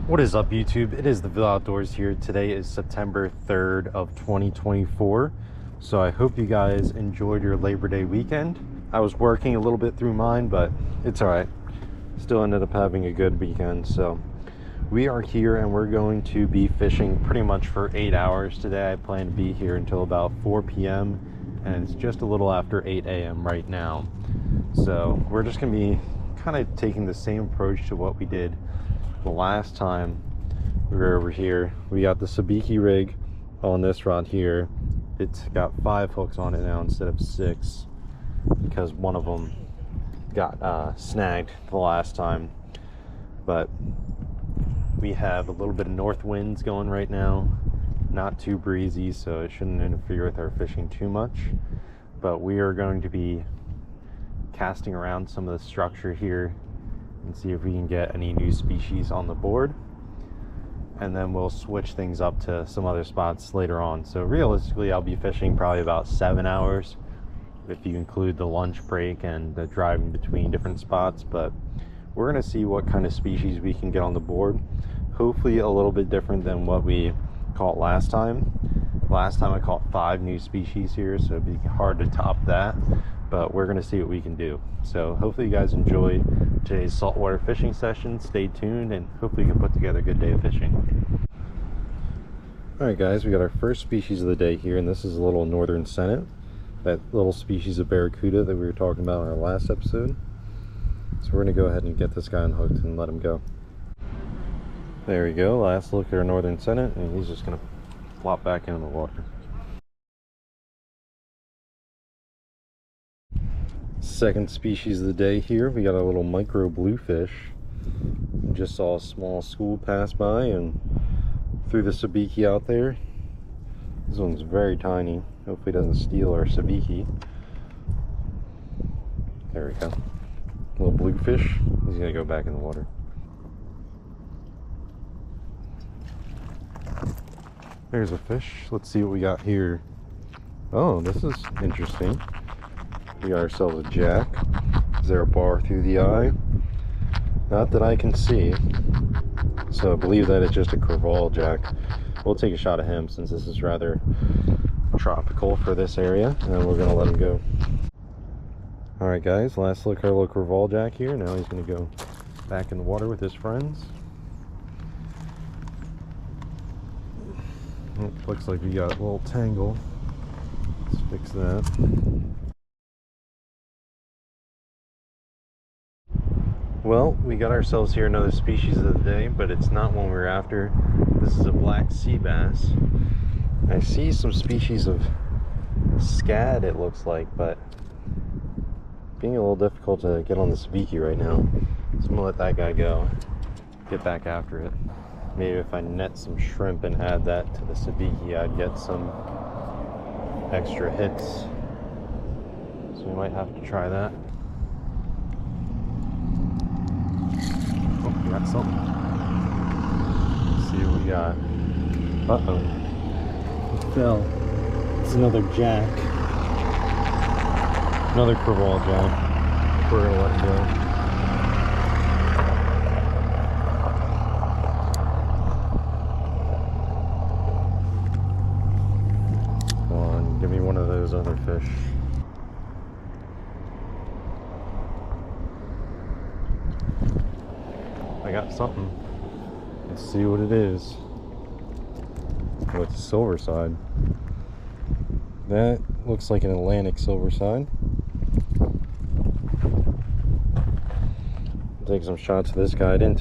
What is up, YouTube? It is the Ville Outdoors here. Today is September 3rd of 2024. So I hope you guys enjoyed your Labor Day weekend. I was working a little bit through mine, but it's all right. Still ended up having a good weekend. So we are here and we're going to be fishing pretty much for 8 hours today. I plan to be here until about 4 p.m. and it's just a little after 8 a.m. right now. So we're just going to be kind of taking the same approach to what we did the last time we were over here. We got the sabiki rig on this rod here. It's got 5 hooks on it now instead of 6 because one of them got snagged the last time. But we have a little bit of north winds going right now, not too breezy, so it shouldn't interfere with our fishing too much. But we are going to be casting around some of the structure here and see if we can get any new species on the board, and then we'll switch things up to some other spots later on. So realistically I'll be fishing probably about 7 hours if you include the lunch break and the driving between different spots. But we're going to see what kind of species we can get on the board. Hopefully a little bit different than what we caught last time. Last time I caught 5 new species here, so it'd be hard to top that, but we're going to see what we can do. So hopefully you guys enjoyed today's saltwater fishing session. Stay tuned and hopefully you can put together a good day of fishing. Alright guys, we got our first species of the day here, and this is a little northern Sennet, that little species of barracuda that we were talking about in our last episode. So we're going to go ahead and get this guy unhooked and let him go. There we go, last look at our northern Sennet, and he's just going to flop back into the water. Second species of the day here, we got a little micro bluefish. Just saw a small school pass by and threw the sabiki out there. This one's very tiny. Hopefully it doesn't steal our sabiki. There we go. Little bluefish. He's gonna go back in the water. There's a fish. Let's see what we got here. Oh, this is interesting. We got ourselves a jack. Is there a bar through the eye? Not that I can see. So I believe that it's just a Crevasse Jack. We'll take a shot at him since this is rather tropical for this area, and we're gonna let him go. Alright guys, last look at our little Crevasse Jack here. Now he's gonna go back in the water with his friends. Oh, looks like we got a little tangle. Let's fix that. Well, we got ourselves here another species of the day, but it's not one we're after. This is a black sea bass. I see some species of scad, it looks like, but being a little difficult to get on the sabiki right now. So I'm gonna let that guy go, get back after it. Maybe if I net some shrimp and add that to the sabiki, I'd get some extra hits. So we might have to try that. We got something. Let's see what we got. Uh-oh. It fell. It's another jack. Another Crevasse Jack. We're gonna let him go. Come on, give me one of those other fish. I got something. Let's see what it is. Oh, it's a silver side. That looks like an Atlantic silver side. Take some shots of this guy. I didn't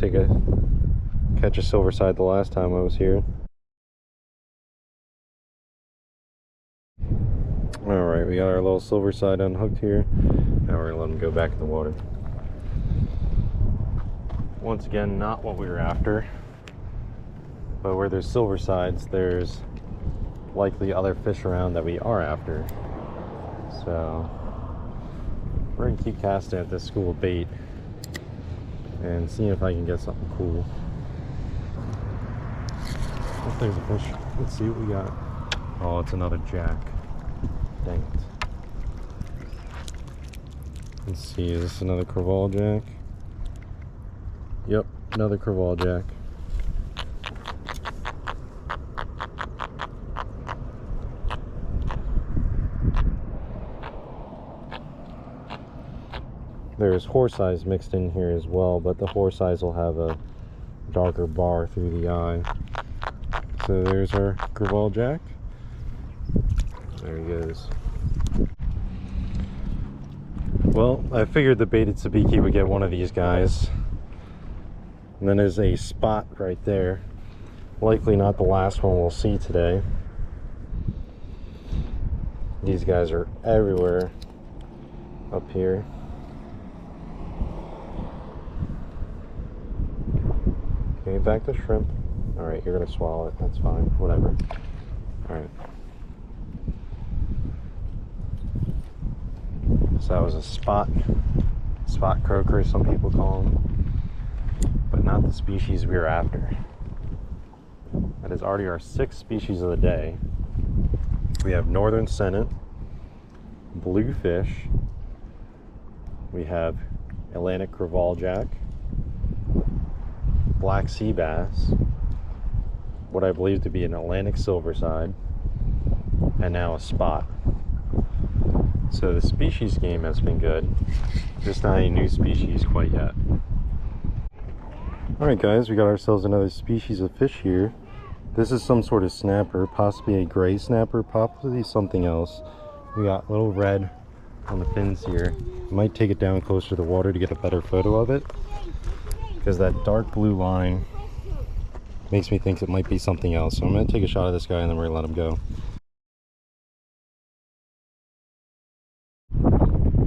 catch a silver side the last time I was here. Alright, we got our little silver side unhooked here. Now we're gonna let him go back in the water. Once again, not what we were after, but where there's silver sides, there's likely other fish around that we are after. So we're gonna keep casting at this school of bait and seeing if I can get something cool. Oh, there's a fish. Let's see what we got. Oh, it's another jack. Dang it. Let's see, is this another Crevasse Jack? Yep, another Crevasse Jack. There's horse eyes mixed in here as well, but the horse eyes will have a darker bar through the eye. So there's our Crevasse Jack. There he goes. Well, I figured the baited sabiki would get one of these guys. And then there's a spot right there. Likely not the last one we'll see today. These guys are everywhere up here. Okay, back to shrimp. Alright, you're gonna swallow it. That's fine. Whatever. Alright. So that was a spot croaker, some people call them. But not the species we were after. That is already our 6th species of the day. We have northern sennet, bluefish, we have Atlantic Crevasse Jack, black sea bass, what I believe to be an Atlantic silverside, and now a spot. So the species game has been good, just not any new species quite yet. Alright guys, we got ourselves another species of fish here. This is some sort of snapper, possibly a gray snapper, possibly something else. We got a little red on the fins here. Might take it down closer to the water to get a better photo of it, because that dark blue line makes me think it might be something else. So I'm going to take a shot of this guy and then we're going to let him go.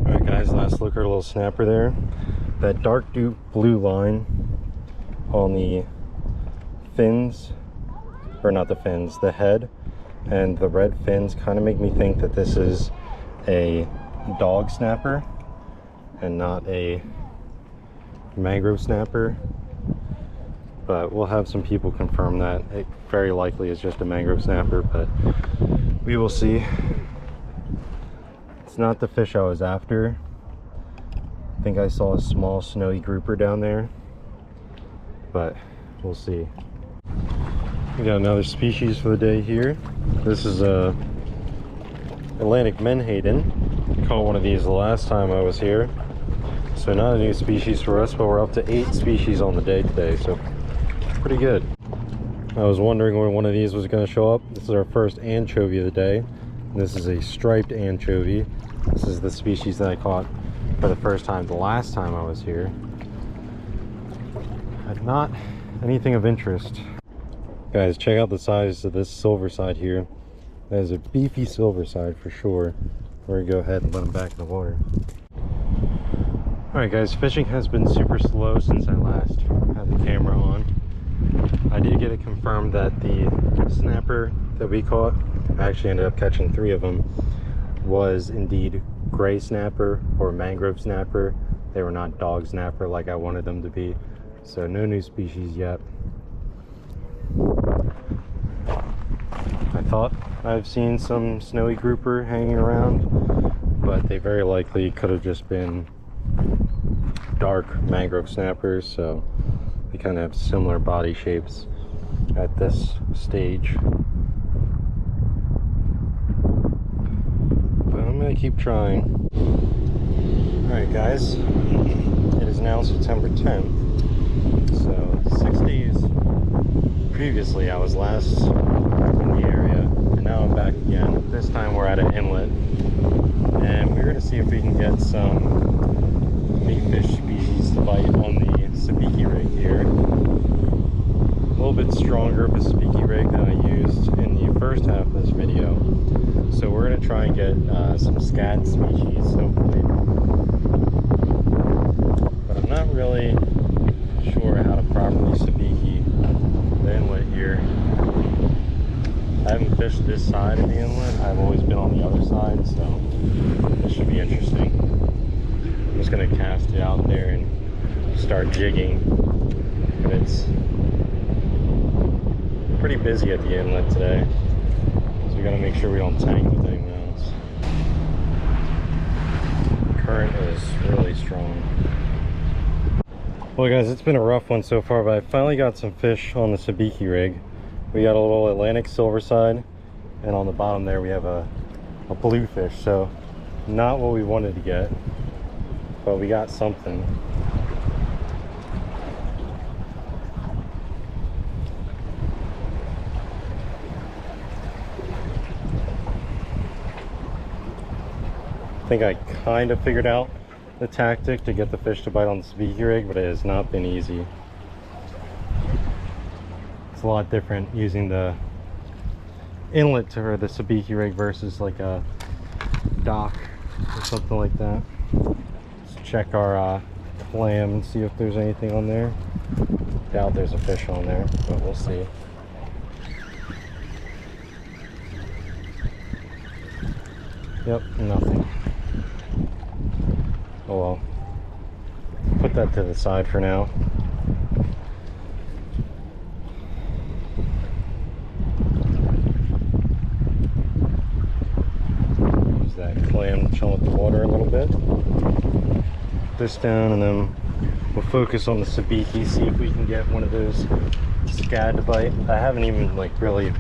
Alright guys, last look at our little snapper there. That dark blue line on the fins, or not the fins, the head, and the red fins kind of make me think that this is a dog snapper and not a mangrove snapper, but we'll have some people confirm that. It very likely is just a mangrove snapper, but we will see. It's not the fish I was after. I think I saw a small snowy grouper down there, but we'll see. We got another species for the day here. This is a Atlantic menhaden. Caught one of these the last time I was here. So not a new species for us, but we're up to 8 species on the day today, so pretty good. I was wondering when one of these was going to show up. This is our first anchovy of the day. This is a striped anchovy. This is the species that I caught for the first time the last time I was here. Not anything of interest. Guys, check out the size of this silverside here. That is a beefy silverside for sure. We're gonna go ahead and let him back in the water. Alright guys, fishing has been super slow since I last had the camera on. I did get it confirmed that the snapper that we caught, I actually ended up catching 3 of them, was indeed gray snapper or mangrove snapper. They were not dog snapper like I wanted them to be. So no new species yet. I thought I've seen some snowy grouper hanging around, but they very likely could have just been dark mangrove snappers, so they kind of have similar body shapes at this stage. But I'm gonna keep trying. Alright guys, it is now September 10th. So 6 days previously I was last in the area, and now I'm back again. This time we're at an inlet, and we're going to see if we can get some bait fish species to bite on the sabiki rig here. A little bit stronger of a sabiki rig than I used in the first half of this video. So we're going to try and get some scat species, hopefully. But I'm not really sure how to properly sabiki the inlet here. I haven't fished this side of the inlet. I've always been on the other side, so this should be interesting. I'm just going to cast it out there and start jigging. But it's pretty busy at the inlet today, so we got to make sure we don't tangle with anyone else. The current is really strong. Well guys, it's been a rough one so far, but I finally got some fish on the sabiki rig. We got a little Atlantic silverside, and on the bottom there we have a bluefish, so not what we wanted to get, but we got something. I think I kind of figured out the tactic to get the fish to bite on the sabiki rig, but it has not been easy. It's a lot different using the inlet to the sabiki rig versus like a dock or something like that. Let's check our clam and see if there's anything on there. Doubt there's a fish on there, but we'll see. Yep, nothing. Oh well, put that to the side for now. Use that clam to chill with the water a little bit. Put this down, and then we'll focus on the sabiki, see if we can get one of those scad to bite. I haven't even like really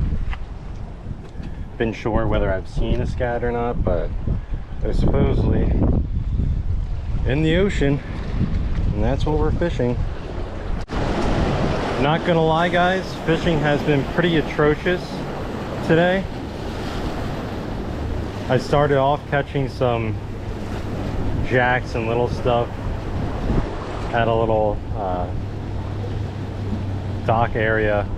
been sure whether I've seen a scad or not, but they're supposedly in the ocean, and that's what we're fishing. Not gonna lie guys, fishing has been pretty atrocious today. I started off catching some jacks and little stuff at a little dock area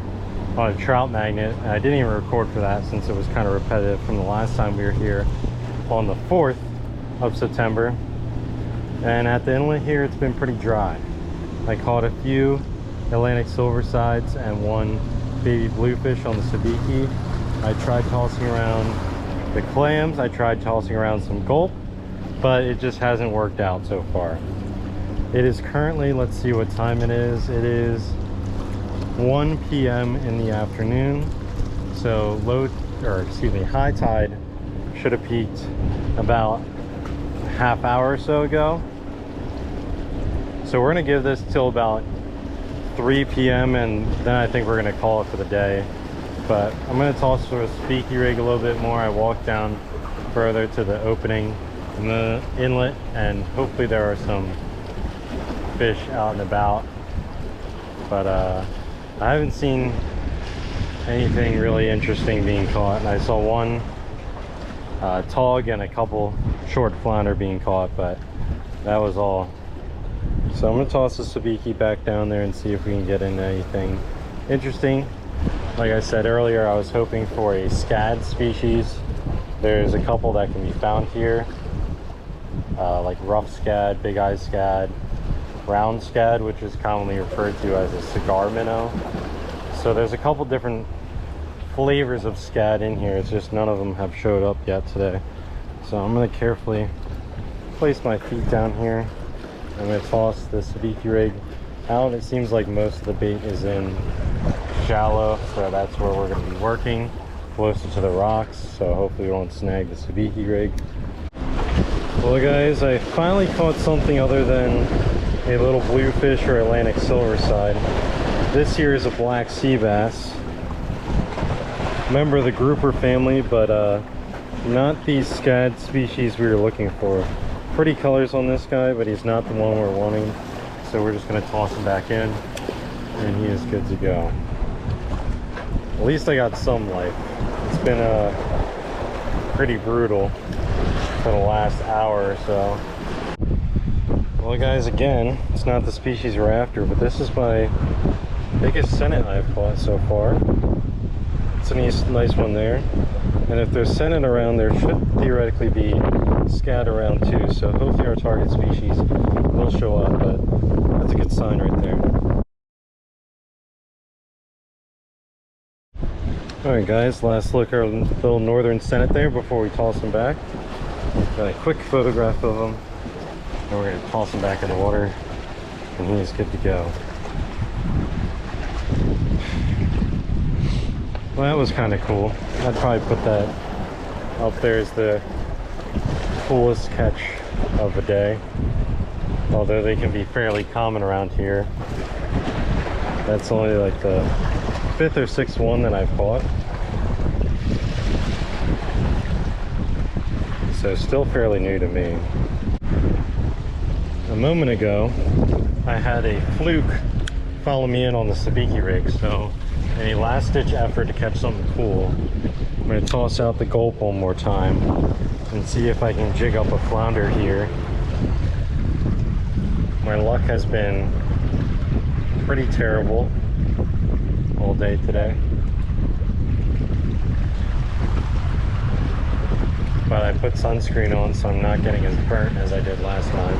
on a trout magnet, and I didn't even record for that since it was kind of repetitive from the last time we were here on the 4th of September. And at the inlet here, it's been pretty dry. I caught a few Atlantic silversides and one baby bluefish on the sabiki. I tried tossing around the clams, I tried tossing around some gulp, but it just hasn't worked out so far. It is currently, let's see what time it is. It is 1 p.m. in the afternoon. So high tide should have peaked about a half hour or so ago. So we're gonna give this till about 3 p.m. and then I think we're gonna call it for the day. But I'm gonna toss the sabiki rig a little bit more. I walked down further to the opening in the inlet, and hopefully there are some fish out and about. But I haven't seen anything really interesting being caught, and I saw one tog and a couple short flounder being caught, but that was all. So I'm gonna toss the sabiki back down there and see if we can get into anything interesting. Like I said earlier, I was hoping for a scad species. There's a couple that can be found here, like rough scad, big eye scad, round scad, which is commonly referred to as a cigar minnow. So there's a couple different flavors of scad in here. It's just none of them have showed up yet today. So I'm going to carefully place my feet down here. I'm going to toss the sabiki rig out. It seems like most of the bait is in shallow, so that's where we're going to be working, closer to the rocks, so hopefully we won't snag the sabiki rig. Well guys, I finally caught something other than a little bluefish or Atlantic silverside. This here is a black sea bass, member of the grouper family, but not the scad species we were looking for. Pretty colors on this guy, but he's not the one we're wanting, so we're just going to toss him back in and he is good to go. At least I got some life. It's been pretty brutal for the last hour or so. Well guys, again, it's not the species we're after, but this is my biggest Sennet I've caught so far. It's a nice one there. And if there's Sennet around, there should theoretically be scad around too, so hopefully our target species will show up, but that's a good sign right there. Alright guys, last look at our little northern Sennet there before we toss him back. Got a quick photograph of him, and we're going to toss him back in the water, and he's good to go. Well, that was kind of cool. I'd probably put that up there as the coolest catch of the day, although they can be fairly common around here. That's only like the 5th or 6th one that I've caught, so still fairly new to me. moment ago, I had a fluke follow me in on the sabiki rig, so in a last-ditch effort to catch something cool, I'm going to toss out the gulp one more time and see if I can jig up a flounder here. My luck has been pretty terrible all day today, but I put sunscreen on, so I'm not getting as burnt as I did last time,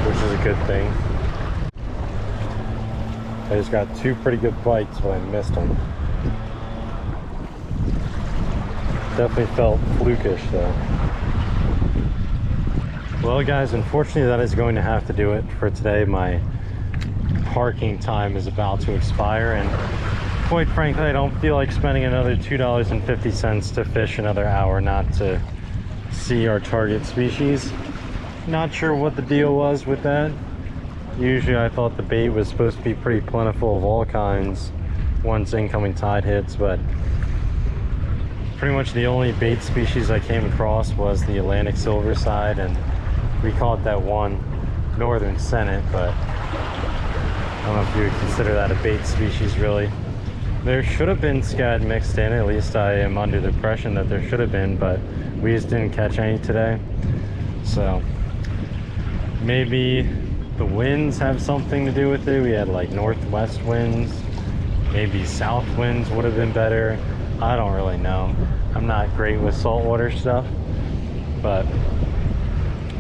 which is a good thing. I just got two pretty good bites, but I missed them. Definitely felt flukish though. Well guys, unfortunately that is going to have to do it for today. My parking time is about to expire, and quite frankly I don't feel like spending another $2.50 to fish another hour not to see our target species. Not sure what the deal was with that. Usually I thought the bait was supposed to be pretty plentiful of all kinds once incoming tide hits, but pretty much the only bait species I came across was the Atlantic silver side, and we caught that one northern Sennet, but I don't know if you would consider that a bait species really. There should have been scad mixed in, at least I am under the impression that there should have been, but we just didn't catch any today. So maybe the winds have something to do with it. We had like northwest winds, maybe south winds would have been better. I don't really know. I'm not great with saltwater stuff, but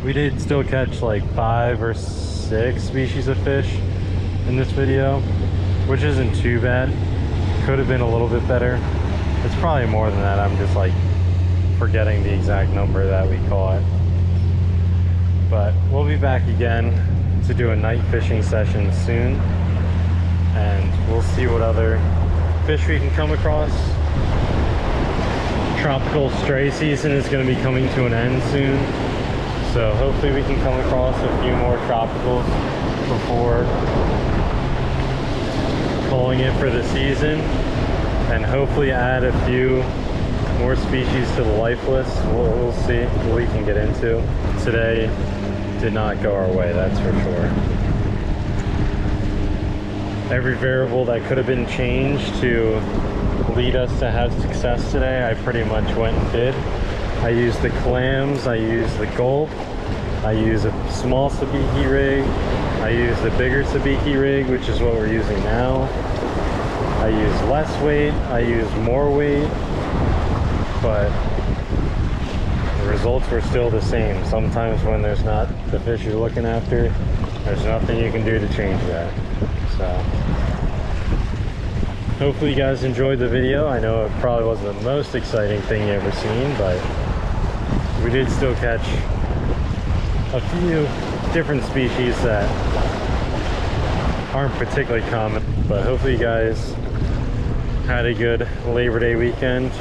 we did still catch like 5 or 6 species of fish in this video, which isn't too bad. Could have been a little bit better. It's probably more than that. I'm just like forgetting the exact number that we caught. But we'll be back again to do a night fishing session soon, and we'll see what other fish we can come across. Tropical stray season is going to be coming to an end soon, so hopefully we can come across a few more tropicals before calling it for the season, and hopefully add a few more species to the life list. We'll see what we can get into. Today did not go our way, that's for sure. Every variable that could have been changed to lead us to have success today, I pretty much went and did. I used the clams, I used the gulp, I used a small sabiki rig, I used the bigger sabiki rig, which is what we're using now. I used less weight, I used more weight, but the results were still the same. Sometimes when there's not the fish you're looking after, there's nothing you can do to change that. So hopefully you guys enjoyed the video. I know it probably wasn't the most exciting thing you ever seen, but we did still catch a few different species that aren't particularly common. But hopefully you guys had a good Labor Day weekend.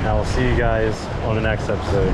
I will see you guys on the next episode.